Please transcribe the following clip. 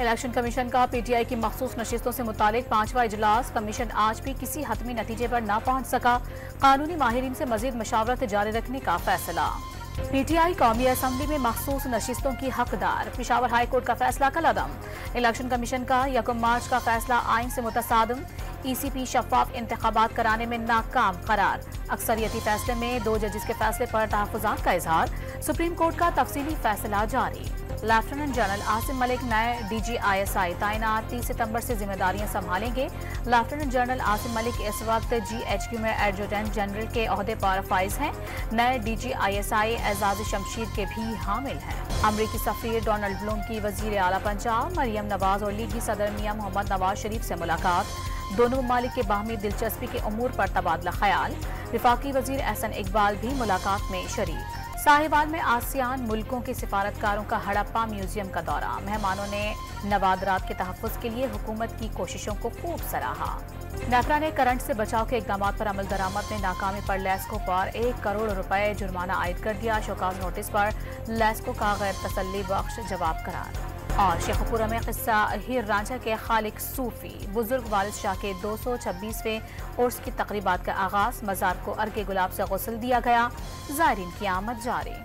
Election commission का PTI की मखसूस नशिस्तों से मुतालिक 5वां इजलास। कमीशन आज भी किसी हतमी नतीजे पर न पहुंच सका। कानूनी माहिरीन से मजीद मशावरत जारी रखने का फैसला। पीटीआई कौमी असम्बली में मखसूस नशिस्तों की हकदार। पेशावर हाई कोर्ट का फैसला कलअदम। इलेक्शन कमीशन का 1 मार्च का फैसला आइन से मुतसादम। ईसीपी शफाफ इंतखाबात कराने में नाकाम करार। अक्सरियती फैसले में 2 जजेस के फैसले पर तहफ़्फ़ुज़ात का इजहार। सुप्रीम कोर्ट का तफसीली फैसला जारी। लेफ्टिनेंट जनरल आसिम मलिक नए DGISI तैनात 30 सितंबर से जिम्मेदारियां संभालेंगे। लेफ्टिनेंट जनरल आसिम मलिक इस वक्त GHQ में एडजुटेंट जनरल के ओहदे पर फाइज हैं। नए DGISI एजाज शमशीर के भी हामिल हैं। अमरीकी सफीर डोनाल्ड ब्लूम की वजीर आला पंजाब मरियम नवाज और लीगी सदर मियां मोहम्मद नवाज शरीफ से मुलाकात। दोनों ममालिक के बाहमी दिलचस्पी के अमूर पर तबादला ख्याल। वफाकी वजीर एहसन इकबाल भी मुलाकात में शरीक। साहिवाल में आसियान मुल्कों के सिफारतकारों का हड़प्पा म्यूजियम का दौरा। मेहमानों ने नवादरात के तहफ़्फ़ुज़ के लिए हुकूमत की कोशिशों को खूब सराहा। नेपरा ने करंट से बचाव के इक़दाम पर अमल दरामद में नाकामी पर लेस्को पर 1 करोड़ रुपए जुर्माना आयद कर दिया। शोकाज नोटिस पर लेस्को का गैर तसल्ली बख्श जवाब करार। और शेखपुरा में किस्सा हीर रांझा के खालिक सूफी बुजुर्ग वालिद शाह के 226वें उर्स की तकरीबात का आगाज। मज़ार को अर्के गुलाब से गुस्ल दिया गया। ज़ायरीन की आमद जारी।